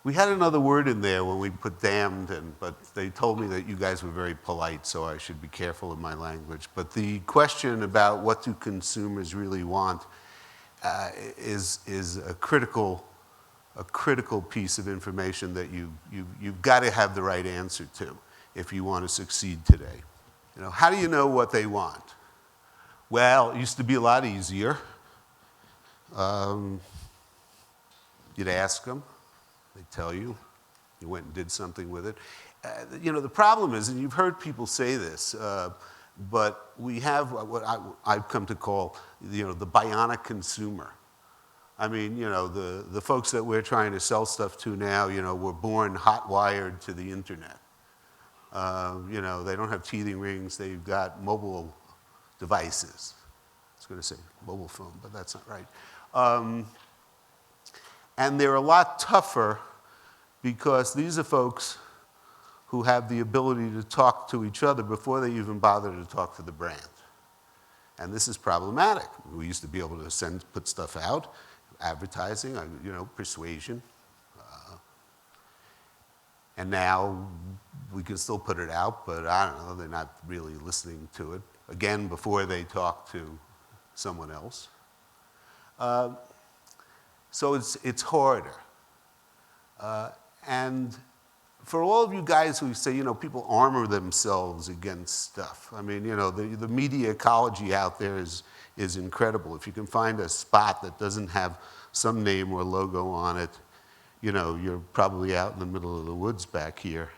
We had another word in there when we put damned, but they told me that you guys were very polite, so I should be careful in my language. But the question about what do consumers really want is a critical piece of information that you've got to have the right answer to if you want to succeed today. How do you know what they want? Well, it used to be a lot easier. You'd ask them. They'd tell you. You went and did something with it. The problem is, and you've heard people say this, but we have what I've come to call, the bionic consumer. I mean, the folks that we're trying to sell stuff to now, were born hot-wired to the internet. They don't have teething rings. They've got mobile devices. I was going to say mobile phone, but that's not right. And they're a lot tougher because these are folks who have the ability to talk to each other before they even bother to talk to the brand. And this is problematic. We used to be able to put stuff out, advertising, persuasion. And now we can still put it out, but I don't know, they're not really listening to it, again, before they talk to someone else. So it's harder. And for all of you guys who say, people armor themselves against stuff. I mean, the media ecology out there is incredible. If you can find a spot that doesn't have some name or logo on it, you're probably out in the middle of the woods back here.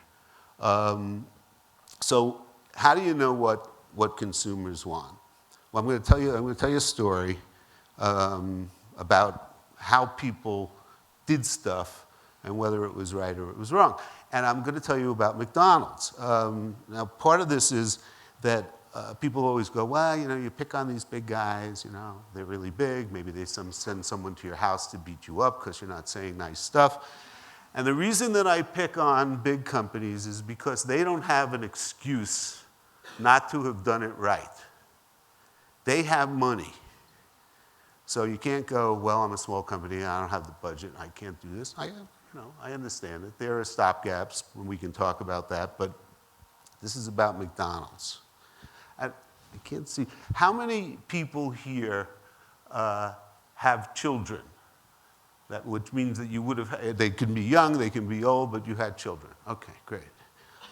So how do you know what consumers want? Well, I'm going to tell you a story about how people did stuff and whether it was right or it was wrong. And I'm going to tell you about McDonald's. Now, part of this is that people always go, well, you pick on these big guys, they're really big. Maybe they send someone to your house to beat you up because you're not saying nice stuff. And the reason that I pick on big companies is because they don't have an excuse not to have done it right. They have money. So you can't go, well, I'm a small company, I don't have the budget, I can't do this. I understand it. There are stopgaps, and we can talk about that, but this is about McDonald's. I can't see. How many people here have children? Which means that you would have, they can be young, they can be old, but you had children. Okay, great.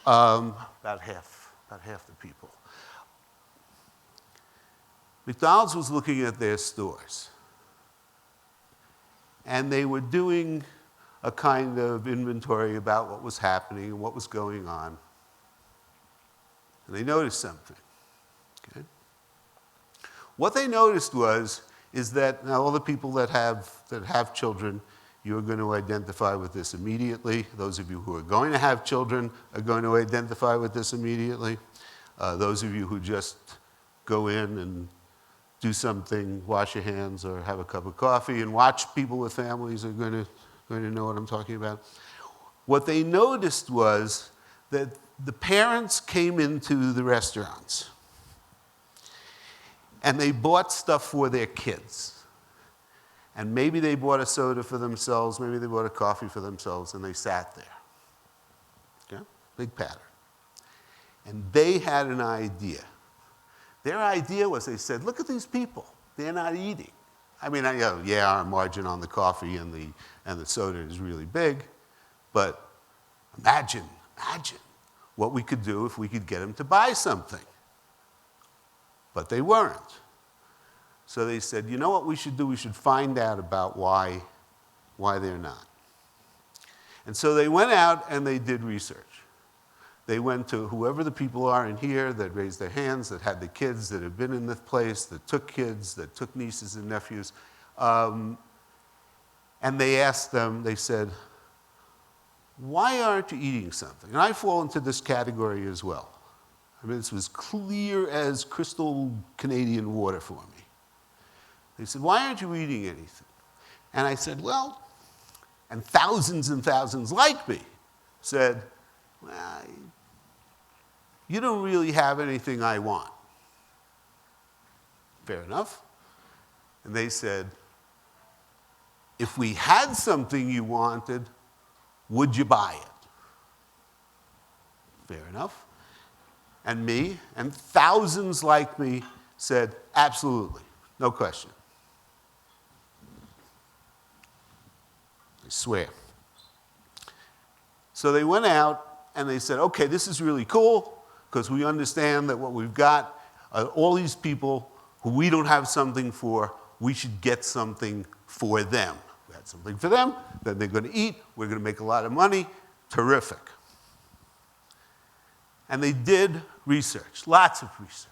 About half the people. McDonald's was looking at their stores, and they were doing a kind of inventory about what was happening and what was going on. And they noticed something. Okay? What they noticed is that now all the people that have children, you're going to identify with this immediately. Those of you who are going to have children are going to identify with this immediately. Those of you who just go in and do something, wash your hands or have a cup of coffee and watch people with families are going to know what I'm talking about. What they noticed was that the parents came into the restaurants and they bought stuff for their kids. And maybe they bought a soda for themselves, maybe they bought a coffee for themselves, and they sat there. Okay? Big pattern. And they had an idea. Their idea was, they said, look at these people. They're not eating. I mean, yeah, our margin on the coffee and the soda is really big, but imagine what we could do if we could get them to buy something. But they weren't. So they said, you know what we should do? We should find out about why they're not. And so they went out and they did research. They went to whoever the people are in here that raised their hands, that had the kids, that have been in this place, that took kids, that took nieces and nephews. And they asked them, they said, why aren't you eating something? And I fall into this category as well. I mean, this was clear as crystal Canadian water for me. They said, why aren't you eating anything? And I said, well, and thousands like me said, well, you don't really have anything I want. Fair enough. And they said, if we had something you wanted, Would you buy it? Fair enough. And me, and thousands like me, said, absolutely, no question. I swear. So they went out and they said, okay, this is really cool because we understand that what we've got are all these people who we don't have something for, we should get something for them. We had something for them, then they're going to eat, we're going to make a lot of money, terrific. And they did research, lots of research.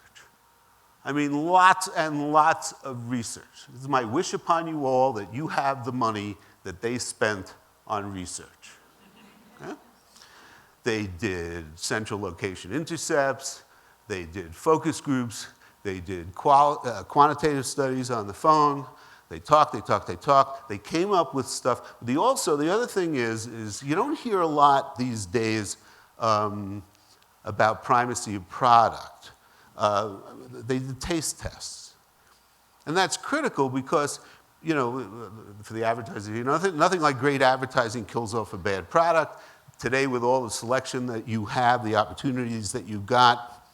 I mean, lots and lots of research. This is my wish upon you all that you have the money that they spent on research. Okay? They did central location intercepts, they did focus groups, they did quantitative studies on the phone, they talked. They came up with stuff. The other thing is you don't hear a lot these days about primacy of product. They did taste tests. And that's critical because, you know, for the advertising, nothing like great advertising kills off a bad product. Today, with all the selection that you have, the opportunities that you've got,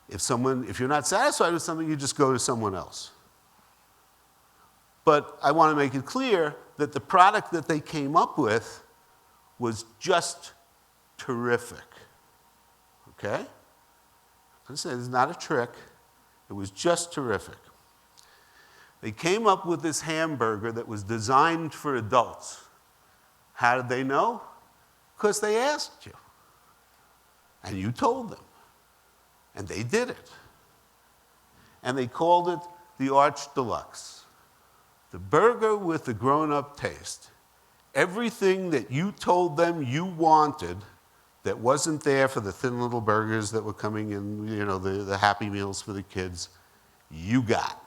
if you're not satisfied with something, you just go to someone else. But I want to make it clear that the product that they came up with was just terrific. Okay? I said, it's not a trick. It was just terrific. They came up with this hamburger that was designed for adults. How did they know? Because they asked you. And you told them. And they did it. And they called it the Arch Deluxe. The burger with the grown-up taste. Everything that you told them you wanted that wasn't there for the thin little burgers that were coming in, you know, the Happy Meals for the kids, you got.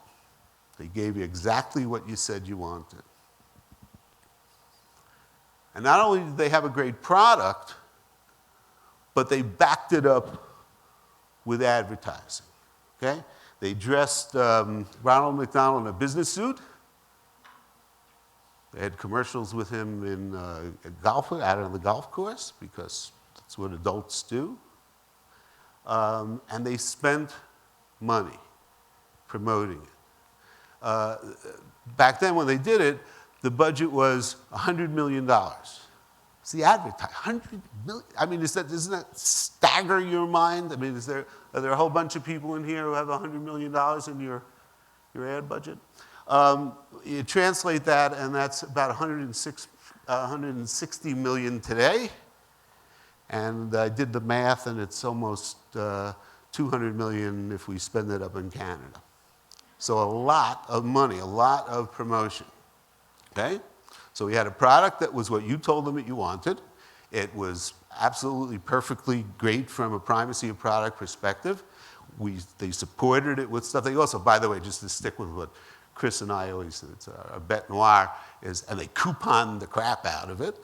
They gave you exactly what you said you wanted. And not only did they have a great product, but they backed it up with advertising. Okay? They dressed Ronald McDonald in a business suit. They had commercials with him in out on the golf course because that's what adults do. And they spent money promoting it. Back then, when they did it, the budget was $100 million. It's the advertising, $100 million. I mean, doesn't that stagger your mind? I mean, are there a whole bunch of people in here who have $100 million in your ad budget? You translate that, and that's about 160 million today. And I did the math, and it's almost 200 million if we spend it up in Canada. So a lot of money, a lot of promotion. Okay? So we had a product that was what you told them that you wanted. It was absolutely perfectly great from a primacy of product perspective. They supported it with stuff. They also, by the way, just to stick with what Chris and I always said, it's a bet noir, and they couponed the crap out of it.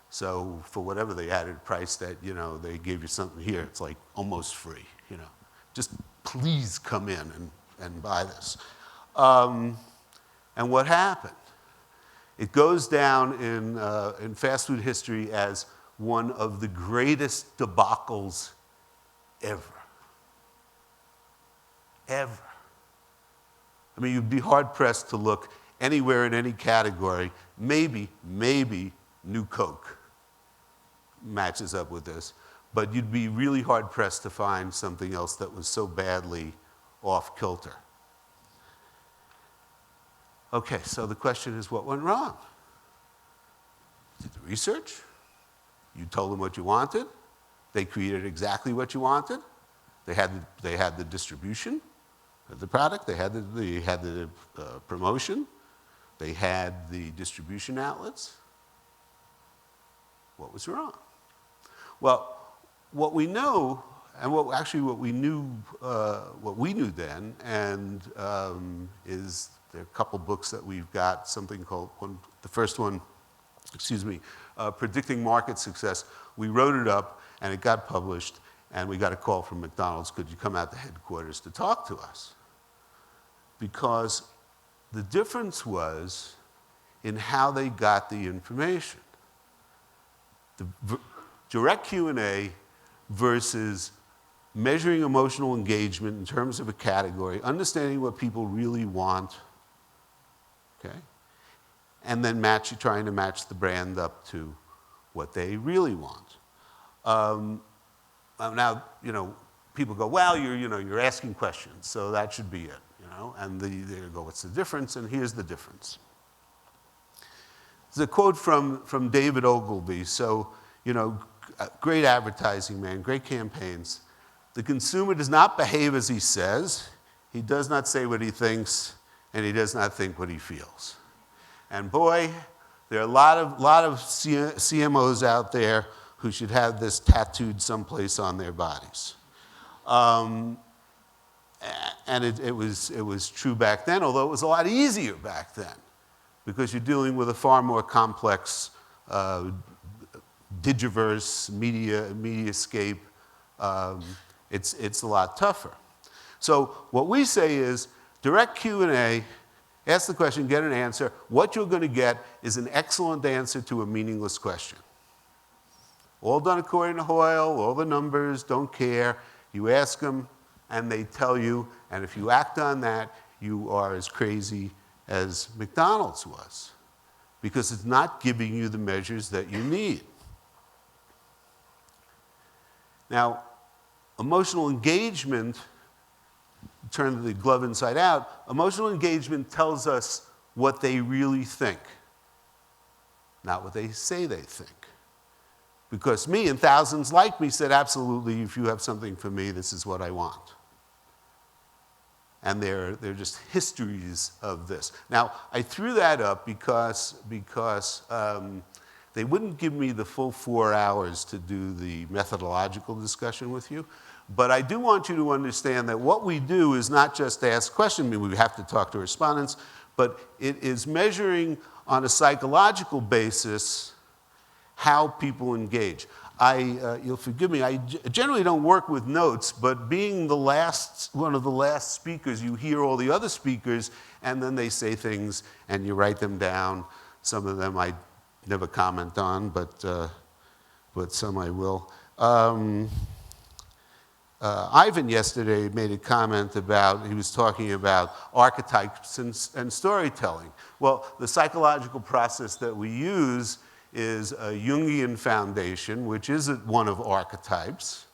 So for whatever they added price that, you know, they gave you something here, it's like almost free, you know. Just please come in and buy this. And what happened? It goes down in fast food history as one of the greatest debacles ever. Ever. I mean, you'd be hard-pressed to look anywhere in any category. Maybe New Coke matches up with this. But you'd be really hard-pressed to find something else that was so badly off-kilter. Okay, so the question is, what went wrong? Did the research? You told them what you wanted. They created exactly what you wanted. They had the distribution of the product. They had the promotion. They had the distribution outlets. What was wrong? Well, what we know, and what we knew then, and is there are a couple books that we've got. Something called the first one, Predicting Market Success. We wrote it up, and it got published. And we got a call from McDonald's, could you come out to headquarters to talk to us? Because the difference was in how they got the information. direct Q&A versus measuring emotional engagement in terms of a category, understanding what people really want, okay? And then trying to match the brand up to what they really want. Now, people go, well, you're asking questions, so that should be it, And they go, what's the difference? And here's the difference. There's a quote from David Ogilvy. So, great advertising man, great campaigns. The consumer does not behave as he says. He does not say what he thinks, and he does not think what he feels. And boy, there are a lot of CMOs out there who should have this tattooed someplace on their bodies. And it was true back then, although it was a lot easier back then, because you're dealing with a far more complex digiverse, mediascape. It's a lot tougher. So what we say is direct Q&A, ask the question, get an answer. What you're going to get is an excellent answer to a meaningless question. All done according to Hoyle, all the numbers, don't care. You ask them, and they tell you, and if you act on that, you are as crazy as McDonald's was, because it's not giving you the measures that you need. Now, emotional engagement, turn the glove inside out, emotional engagement tells us what they really think, not what they say they think. Because me and thousands like me said, absolutely, if you have something for me, this is what I want. And they're just histories of this. Now, I threw that up because they wouldn't give me the full 4 hours to do the methodological discussion with you. But I do want you to understand that what we do is not just ask questions. I mean, we have to talk to respondents, but it is measuring on a psychological basis how people engage. You'll forgive me, I generally don't work with notes, but being one of the last speakers, you hear all the other speakers, and then they say things, and you write them down. Some of them I never comment on, but some I will. Ivan yesterday made a comment about, he was talking about archetypes and storytelling. Well, the psychological process that we use is a Jungian foundation, which is one of archetypes.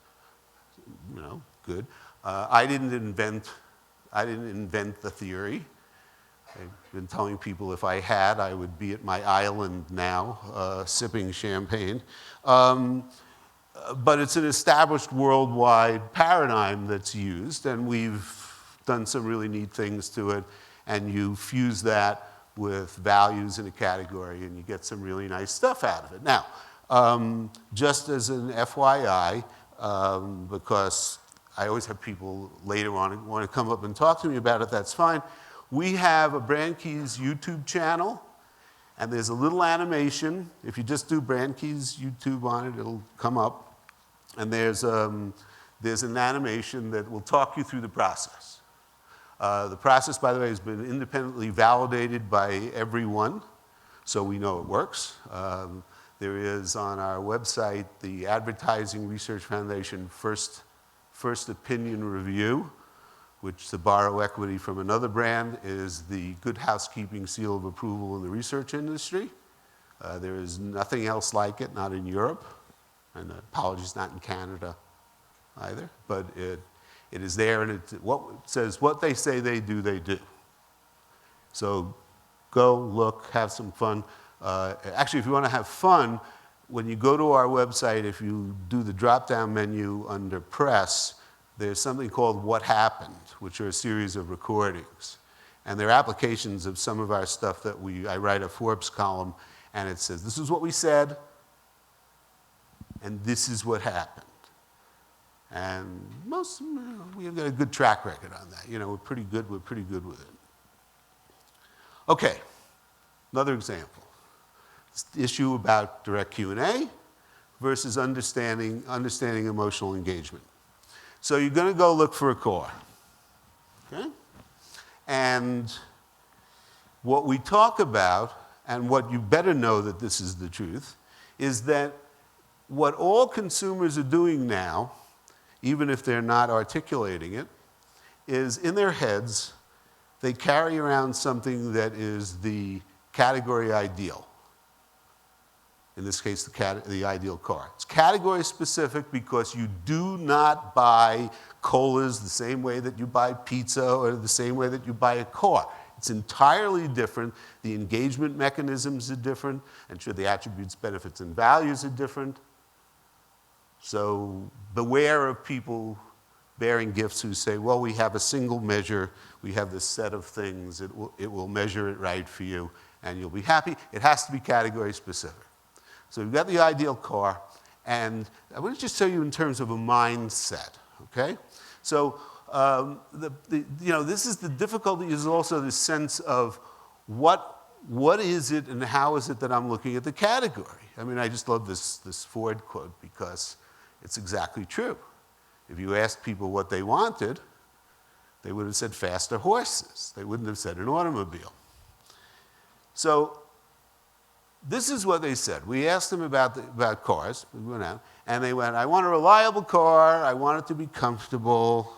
Good. I didn't invent the theory. I've been telling people if I had, I would be at my island now, sipping champagne. But it's an established worldwide paradigm that's used, and we've done some really neat things to it, and you fuse that with values in a category, and you get some really nice stuff out of it. Now, just as an FYI, because I always have people later on who want to come up and talk to me about it, that's fine. We have a Brand Keys YouTube channel, and there's a little animation. If you just do Brand Keys YouTube on it, it'll come up. And there's an animation that will talk you through the process. The process, by the way, has been independently validated by everyone, so we know it works. There is on our website the Advertising Research Foundation First Opinion Review, which, to borrow equity from another brand, is the Good Housekeeping seal of approval in the research industry. There is nothing else like it, not in Europe, and apologies, not in Canada either, but it is there, and it says what they say they do. So go, look, have some fun. Actually, if you want to have fun, when you go to our website, if you do the drop-down menu under Press, there's something called What Happened, which are a series of recordings. And they're applications of some of our stuff that I write a Forbes column, and it says, this is what we said, and this is what happened. And we've got a good track record on that. We're pretty good with it. Okay, another example. This issue about direct Q&A versus understanding emotional engagement. So you're going to go look for a car, okay? And what we talk about, and what you better know that this is the truth, is that what all consumers are doing now, even if they're not articulating it, is in their heads, they carry around something that is the category ideal. In this case, the ideal car. It's category specific because you do not buy colas the same way that you buy pizza or the same way that you buy a car. It's entirely different. The engagement mechanisms are different, and sure, the attributes, benefits, and values are different. So beware of people bearing gifts who say, well, we have a single measure, we have this set of things, it will measure it right for you, and you'll be happy. It has to be category specific. So we've got the ideal car, and I want to just show you in terms of a mindset, okay? So this is the difficulty, is also the sense of what is it and how is it that I'm looking at the category? I mean, I just love this Ford quote because it's exactly true. If you asked people what they wanted, they would have said faster horses. They wouldn't have said an automobile. So this is what they said. We asked them about cars. We went out, and they went, I want a reliable car. I want it to be comfortable.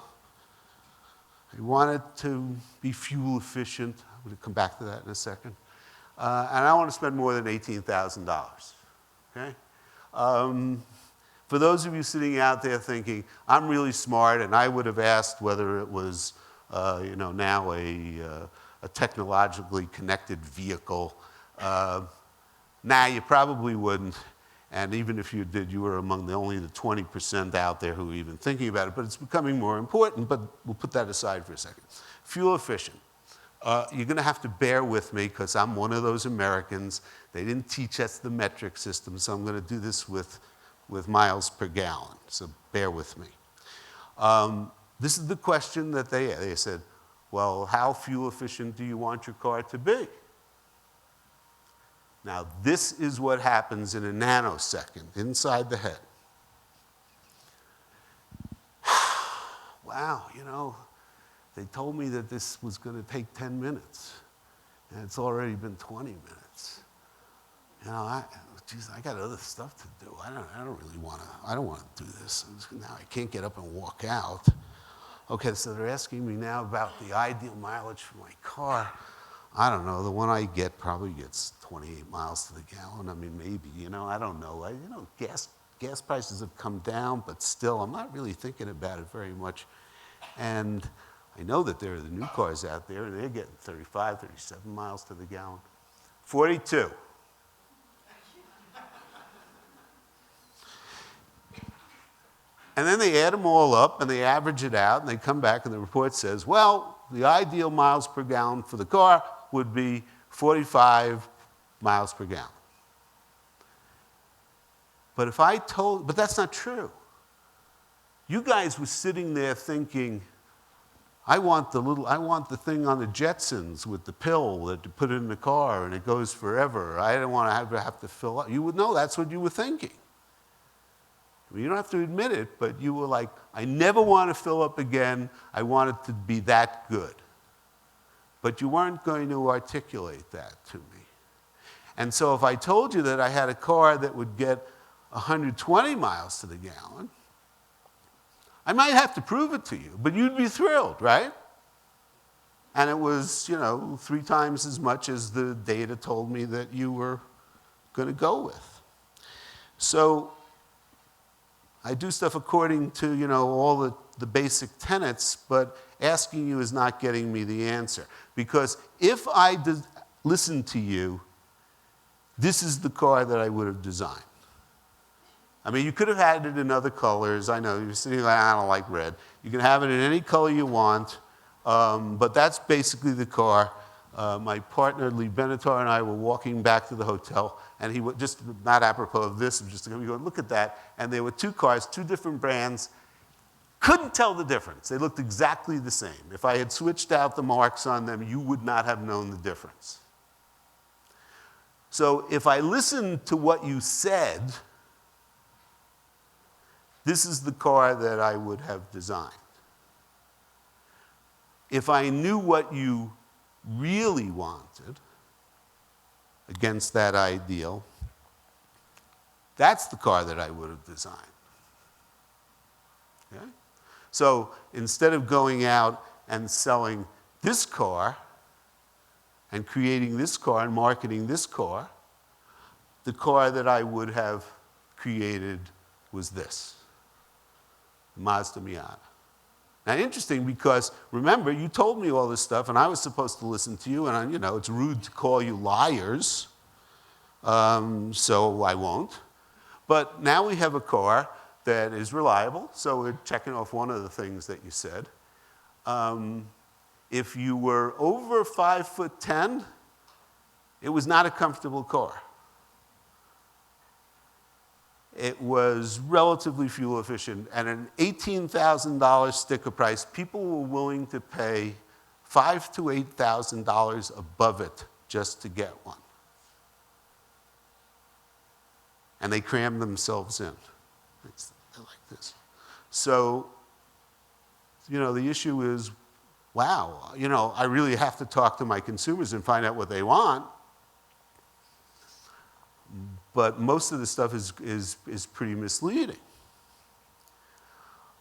I want it to be fuel efficient. I'm going to come back to that in a second. And I want to spend more than $18,000. Okay? For those of you sitting out there thinking, I'm really smart, and I would have asked whether it was now a technologically connected vehicle, nah, you probably wouldn't. And even if you did, you were among only the 20% out there who are even thinking about it. But it's becoming more important, but we'll put that aside for a second. Fuel efficient. You're going to have to bear with me because I'm one of those Americans. They didn't teach us the metric system, so I'm going to do this with miles per gallon. So bear with me. This is the question that they said, well, how fuel efficient do you want your car to be? Now, this is what happens in a nanosecond inside the head. Wow, they told me that this was going to take 10 minutes, and it's already been 20 minutes. I got other stuff to do. I don't want to do this. Now I can't get up and walk out. Okay, so they're asking me now about the ideal mileage for my car. I don't know, the one I get probably gets 28 miles to the gallon. I mean, maybe, I don't know. Gas prices have come down, but still, I'm not really thinking about it very much. And I know that there are the new cars out there, and they're getting 35, 37 miles to the gallon. 42. And then they add them all up, and they average it out, and they come back, and the report says, well, the ideal miles per gallon for the car would be 45 miles per gallon. But but that's not true. You guys were sitting there thinking, I want the thing on the Jetsons with the pill that you put in the car and it goes forever. I don't want to have to fill up. You would know that's what you were thinking. I mean, you don't have to admit it, but you were like, I never want to fill up again. I want it to be that good. But you weren't going to articulate that to me. And so if I told you that I had a car that would get 120 miles to the gallon, I might have to prove it to you, but you'd be thrilled, right? And it was, 3 times as much as the data told me that you were going to go with. So I do stuff according to, all the basic tenets, but asking you is not getting me the answer. Because if I listened to you, this is the car that I would have designed. I mean, you could have had it in other colors. I know, you're sitting like, I don't like red. You can have it in any color you want, but that's basically the car. My partner, Lee Benatar, and I were walking back to the hotel, and he was just, not apropos of this, just to go, look at that. And there were 2 cars, 2 different brands. Couldn't tell the difference. They looked exactly the same. If I had switched out the marks on them, you would not have known the difference. So if I listened to what you said, this is the car that I would have designed. If I knew what you really wanted against that ideal, That's the car that I would have designed. Okay? So instead of going out and selling this car and creating this car and marketing this car, the car that I would have created was this, the Mazda Miata. Now, interesting because, remember, you told me all this stuff, and I was supposed to listen to you, and it's rude to call you liars, so I won't. But now we have a car that is reliable, so we're checking off one of the things that you said. If you were over 5'10", it was not a comfortable car. It was relatively fuel efficient, and an $18,000 sticker price, people were willing to pay $5,000 to $8,000 above it just to get one. And they crammed themselves in. They're like this. So, the issue is, wow, I really have to talk to my consumers and find out what they want. But most of the stuff is pretty misleading.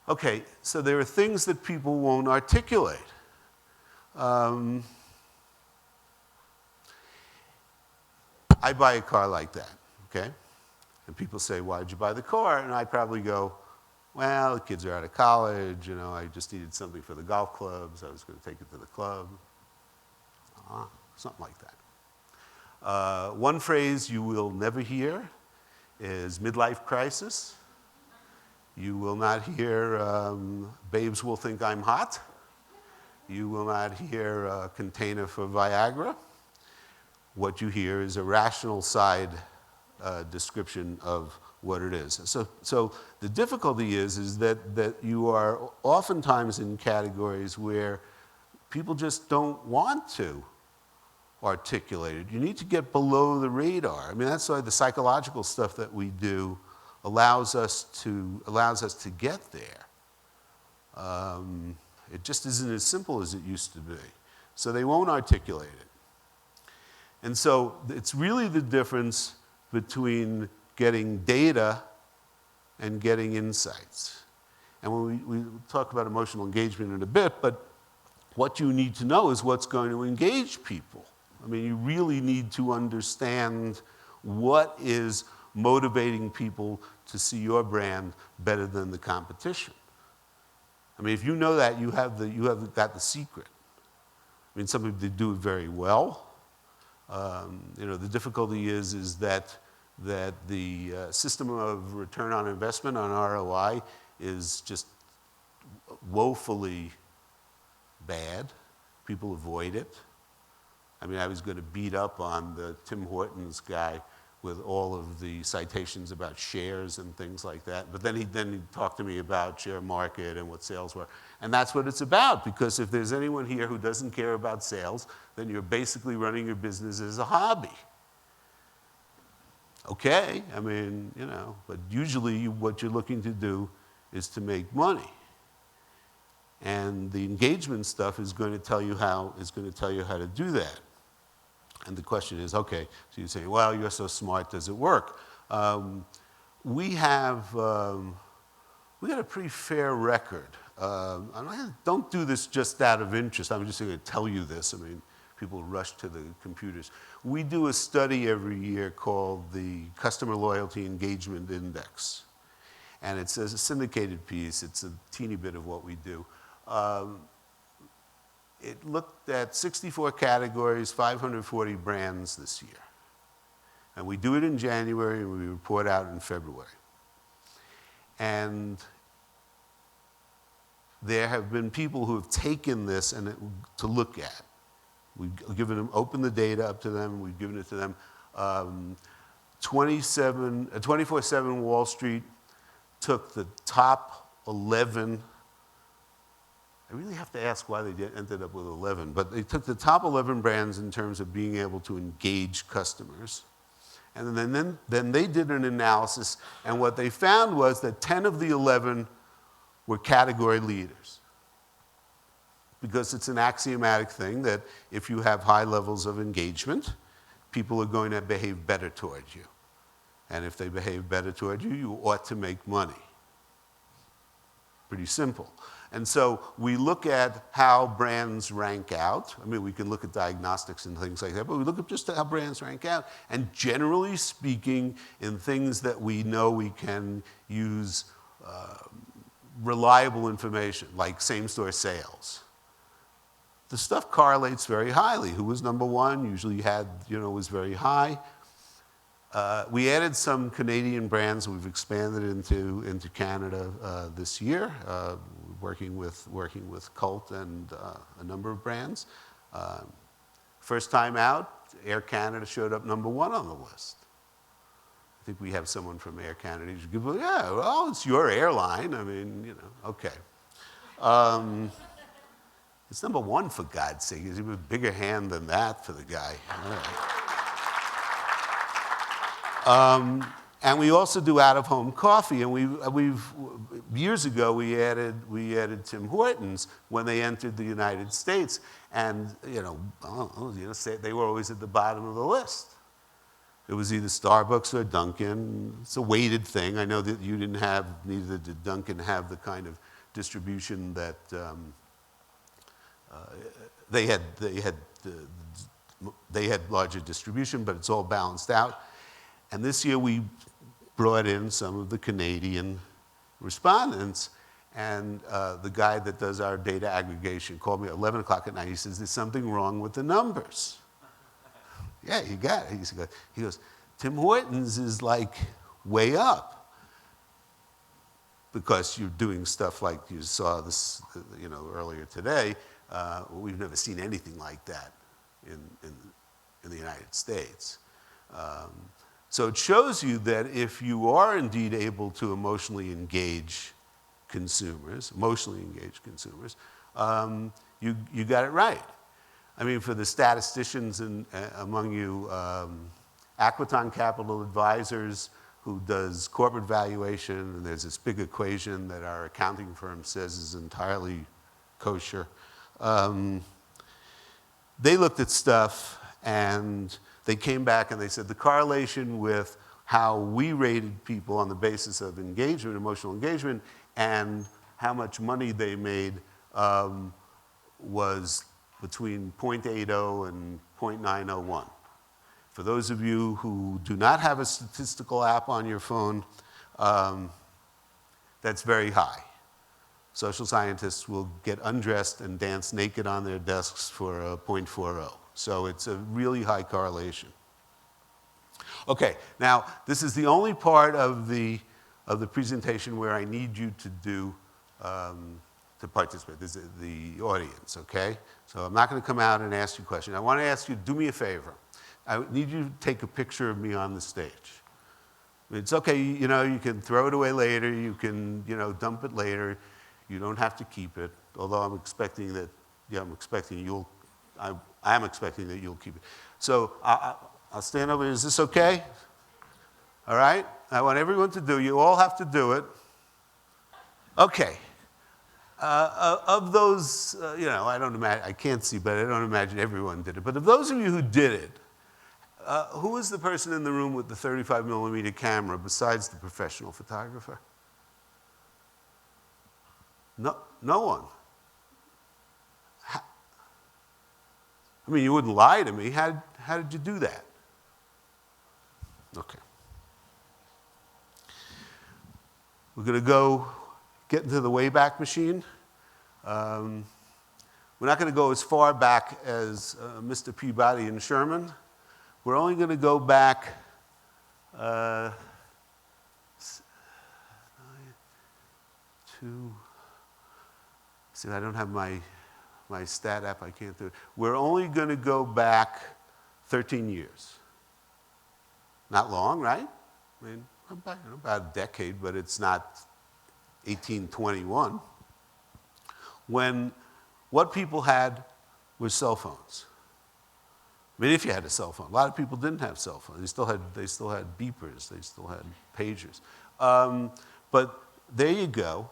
Okay, so there are things that people won't articulate. I buy a car like that, okay? And people say, why'd you buy the car? And I probably go, well, the kids are out of college, I just needed something for the golf clubs, I was going to take it to the club. Something like that. One phrase you will never hear is midlife crisis. You will not hear babes will think I'm hot. You will not hear a container for Viagra. What you hear is a rational side description of what it is. So the difficulty is that you are oftentimes in categories where people just don't want to articulate it. You need to get below the radar. That's why the psychological stuff that we do allows us to get there. It just isn't as simple as it used to be. So they won't articulate it. And so it's really the difference between getting data and getting insights. And when we talk about emotional engagement in a bit, but what you need to know is what's going to engage people. You really need to understand what is motivating people to see your brand better than the competition. If you know that, you have got the secret. Some people do it very well. The difficulty is that the system of return on investment on ROI is just woefully bad. People avoid it. I was going to beat up on the Tim Hortons guy with all of the citations about shares and things like that. But then he talked to me about share market and what sales were. And that's what it's about, because if there's anyone here who doesn't care about sales, then you're basically running your business as a hobby. Okay, but usually what you're looking to do is to make money. And the engagement stuff is going to tell you how to do that. And the question is, okay, so you say, well, you're so smart, does it work? We got a pretty fair record. I don't do this just out of interest. I'm just going to tell you this. People rush to the computers. We do a study every year called the Customer Loyalty Engagement Index. And it's a syndicated piece. It's a teeny bit of what we do. It looked at 64 categories, 540 brands this year. And we do it in January, and we report out in February. And there have been people who have taken this to look at. We've opened the data up to them, we've given it to them. 24/7 Wall Street took the top 11. I really have to ask why they ended up with 11, but they took the top 11 brands in terms of being able to engage customers. And then they did an analysis, and what they found was that 10 of the 11 were category leaders. Because it's an axiomatic thing that if you have high levels of engagement, people are going to behave better towards you. And if they behave better toward you, you ought to make money. Pretty simple. And so we look at how brands rank out. I mean, we can look at diagnostics and things like that, but we look at just how brands rank out. And generally speaking, in things that we know we can use reliable information, like same-store sales, the stuff correlates very highly. Who was number one usually was very high. We added some Canadian brands. We've expanded into Canada this year, working with Colt and a number of brands. First time out, Air Canada showed up number one on the list. I think we have someone from Air Canada. You should give, yeah, well, it's your airline. I mean, okay. It's number one, for God's sake. It's even a bigger hand than that for the guy. And we also do out-of-home coffee. And we've years ago we added Tim Hortons when they entered the United States, and they were always at the bottom of the list. It was either Starbucks or Dunkin'. It's a weighted thing. I know that neither did Dunkin' have the kind of distribution that they had larger distribution, but it's all balanced out. And this year we brought in some of the Canadian respondents, and the guy that does our data aggregation called me at 11 o'clock at night. He says, there's something wrong with the numbers. Yeah, you got it. He goes, Tim Hortons is like way up, because you're doing stuff like you saw this, earlier today. We've never seen anything like that in the United States. So it shows you that if you are indeed able to emotionally engage consumers, you got it right. I mean, for the statisticians among you, Aquiton Capital Advisors, who does corporate valuation, and there's this big equation that our accounting firm says is entirely kosher. They looked at stuff, and they came back and they said the correlation with how we rated people on the basis of engagement, emotional engagement, and how much money they made was between 0.80 and 0.901. For those of you who do not have a statistical app on your phone, that's very high. Social scientists will get undressed and dance naked on their desks for a 0.40. So it's a really high correlation. Okay, now this is the only part of the presentation where I need you to participate. This is the audience, okay? So I'm not going to come out and ask you questions. I want to ask you, do me a favor. I need you to take a picture of me on the stage. It's okay, you can throw it away later, you can, dump it later. You don't have to keep it, although I'm expecting that you'll keep it. So I'll stand over. Is this okay? All right? I want everyone to do. You all have to do it. Okay. Of those, I can't see, but I don't imagine everyone did it. But of those of you who did it, who was the person in the room with the 35 millimeter camera besides the professional photographer? No one. I mean, you wouldn't lie to me. How did you do that? Okay. We're going to get into the Wayback Machine. We're not going to go as far back as Mr. Peabody and Sherman. We're only going to go back to... See, I don't have my stat app. I can't do it. We're only going to go back 13 years. Not long, right? I mean, about a decade, but it's not 1821. When what people had was cell phones. I mean, if you had a cell phone. A lot of people didn't have cell phones. They still had beepers. They still had pagers. But there you go.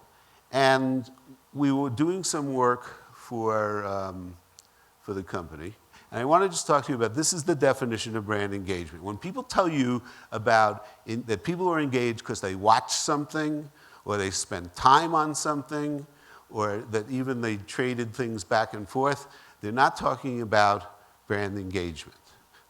And we were doing some work for for the company. And I want to just talk to you about, this is the definition of brand engagement. When people tell you that people are engaged because they watch something, or they spend time on something, or that even they traded things back and forth, they're not talking about brand engagement.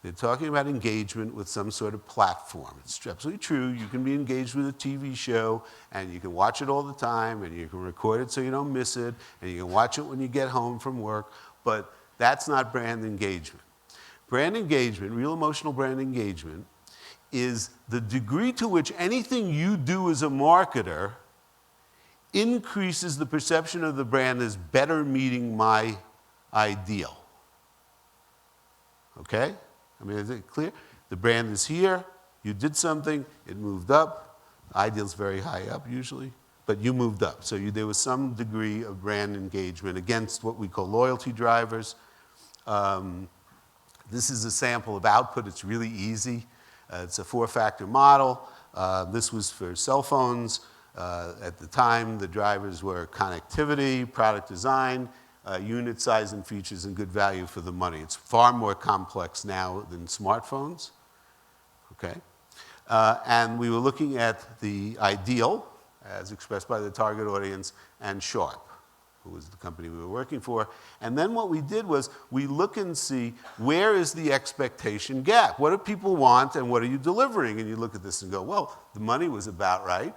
They're talking about engagement with some sort of platform. It's absolutely true. You can be engaged with a TV show, and you can watch it all the time, and you can record it so you don't miss it, and you can watch it when you get home from work, but that's not brand engagement. Brand engagement, real emotional brand engagement, is the degree to which anything you do as a marketer increases the perception of the brand as better meeting my ideal. Okay? I mean, is it clear? The brand is here, you did something, it moved up. The ideal's very high up usually, but you moved up. So there was some degree of brand engagement against what we call loyalty drivers. This is a sample of output. It's really easy. It's a 4-factor model. This was for cell phones. At the time, the drivers were connectivity, product design, unit size and features, and good value for the money. It's far more complex now than smartphones. Okay? And we were looking at the ideal, as expressed by the target audience, and Sharp, who was the company we were working for. And then what we did was we look and see, where is the expectation gap? What do people want and what are you delivering? And you look at this and go, well, the money was about right,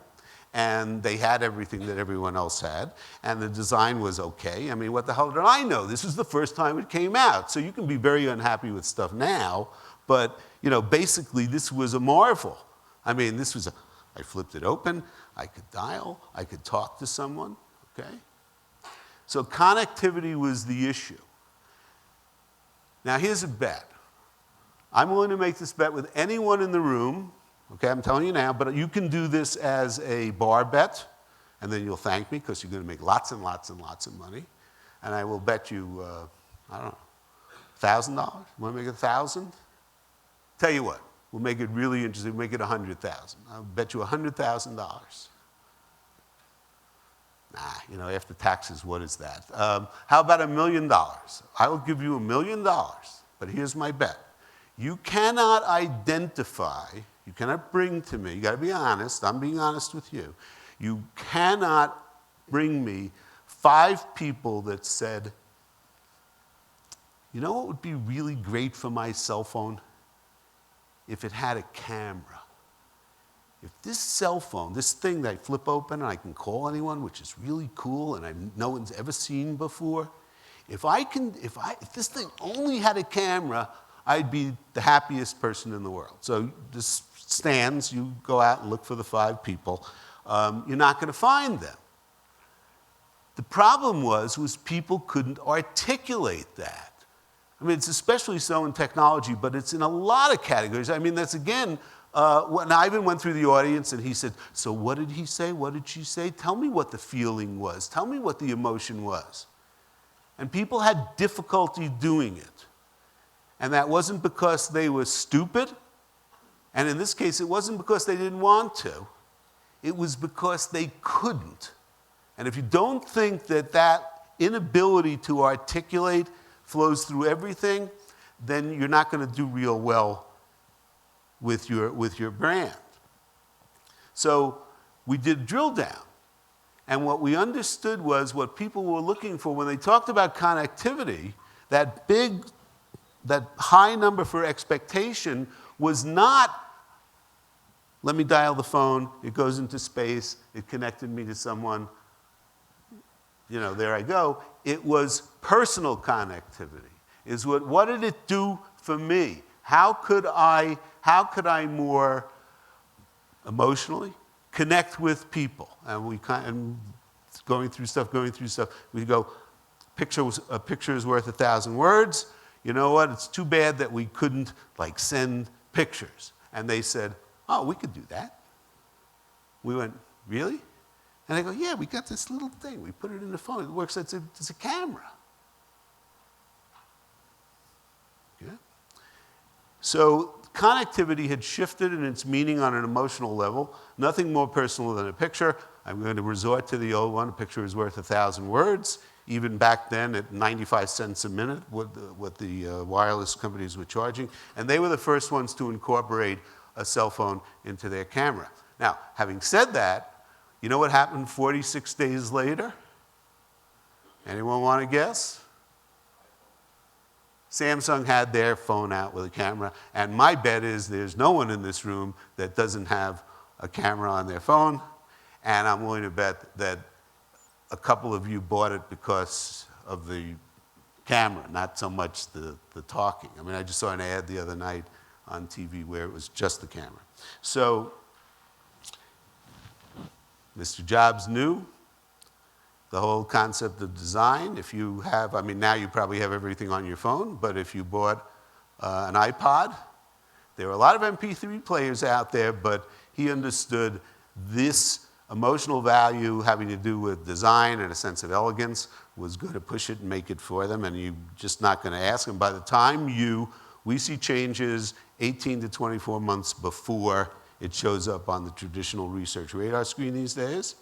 and they had everything that everyone else had, and the design was okay. I mean, what the hell did I know? This was the first time it came out. So you can be very unhappy with stuff now, but basically this was a marvel. I mean, I flipped it open, I could dial, I could talk to someone, okay? So connectivity was the issue. Now here's a bet. I'm willing to make this bet with anyone in the room, okay, I'm telling you now, but you can do this as a bar bet, and then you'll thank me because you're going to make lots and lots and lots of money. And I will bet you, I don't know, $1,000? Want to make it 1,000? Tell you what, we'll make it really interesting. We'll make it 100,000. I'll bet you $100,000. Nah, after taxes, what is that? How about $1 million? I will give you $1 million, but here's my bet. You cannot identify, you cannot bring to me, you got to be honest, I'm being honest with you. You cannot bring me 5 people that said, you know what would be really great for my cell phone? If it had a camera. If this cell phone, this thing that I flip open and I can call anyone, which is really cool and no one's ever seen before, if this thing only had a camera, I'd be the happiest person in the world. So this stands, you go out and look for the 5 people. You're not going to find them. The problem was people couldn't articulate that. I mean, it's especially so in technology, but it's in a lot of categories. I mean, that's again, when Ivan went through the audience and he said, so what did he say? What did she say? Tell me what the feeling was. Tell me what the emotion was. And people had difficulty doing it. And that wasn't because they were stupid. And in this case, it wasn't because they didn't want to. It was because they couldn't. And if you don't think that inability to articulate flows through everything, then you're not going to do real well with your brand. So we did drill down. And what we understood was what people were looking for when they talked about connectivity, that high number for expectation was not, let me dial the phone, it goes into space, it connected me to someone, there I go. It was personal connectivity. What did it do for me? How could I more emotionally connect with people? And going through stuff, we go, a picture is worth 1,000 words. You know what? It's too bad that we couldn't send pictures. And they said, oh, we could do that. We went, really? And I go, yeah, we got this little thing. We put it in the phone. It works, it's a camera. Yeah? So connectivity had shifted in its meaning on an emotional level. Nothing more personal than a picture. I'm going to resort to the old one. A picture is worth 1,000 words. even back then at 95 cents a minute, what the wireless companies were charging. And they were the first ones to incorporate a cell phone into their camera. Now, having said that, you know what happened 46 days later? Anyone want to guess? Samsung had their phone out with a camera, and my bet is there's no one in this room that doesn't have a camera on their phone, and I'm willing to bet that a couple of you bought it because of the camera, not so much the talking. I mean, I just saw an ad the other night on TV where it was just the camera. So Mr. Jobs knew the whole concept of design. If you have, I mean, now you probably have everything on your phone, but if you bought an iPod, there were a lot of MP3 players out there, but he understood this emotional value having to do with design and a sense of elegance was going to push it and make it for them, and you're just not going to ask them. By the time we see changes 18 to 24 months before it shows up on the traditional research radar screen these days.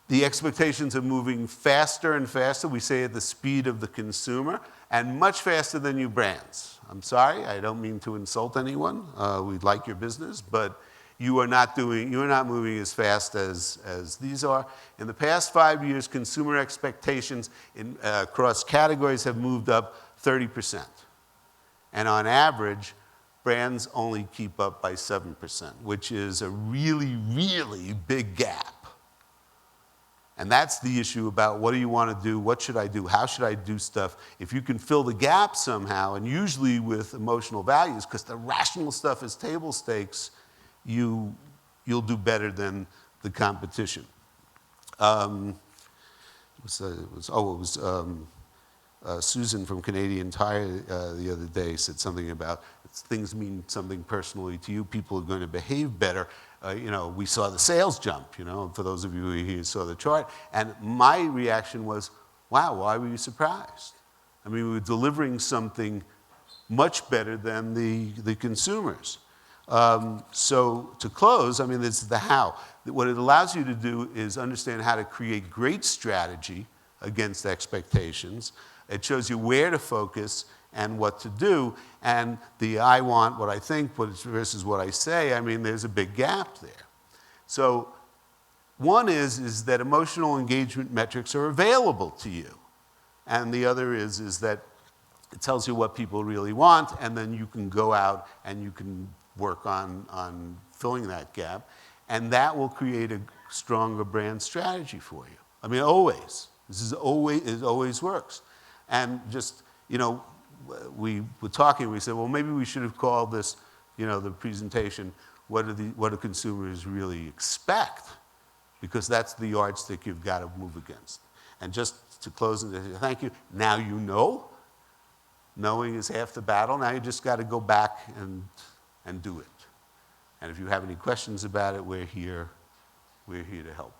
The expectations are moving faster and faster. We say at the speed of the consumer, and much faster than you brands. I'm sorry, I don't mean to insult anyone. We like your business, but you are not moving as fast as these are. In the past 5 years, consumer expectations across categories have moved up 30%. And on average, brands only keep up by 7%, which is a really, really big gap. And that's the issue about what do you want to do, what should I do, how should I do stuff. If you can fill the gap somehow, and usually with emotional values, because the rational stuff is table stakes, you'll do better than the competition. Susan from Canadian Tire the other day said something about things mean something personally to you. People are going to behave better. We saw the sales jump, for those of you who here saw the chart. And my reaction was, wow, why were you surprised? I mean, we were delivering something much better than the consumers. So to close, I mean, this is the how. What it allows you to do is understand how to create great strategy against expectations. It shows you where to focus and what to do. And the I want, what I think versus what I say, I mean, there's a big gap there. So one is that emotional engagement metrics are available to you. And the other is that it tells you what people really want, and then you can go out and you can work on filling that gap. And that will create a stronger brand strategy for you. I mean, always. It always works. And just, we were talking, we said, well, maybe we should have called this, the presentation, what do consumers really expect? Because that's the yardstick you've got to move against. And just to close and say thank you, now you know. Knowing is half the battle. Now you just got to go back and do it. And if you have any questions about it, we're here to help.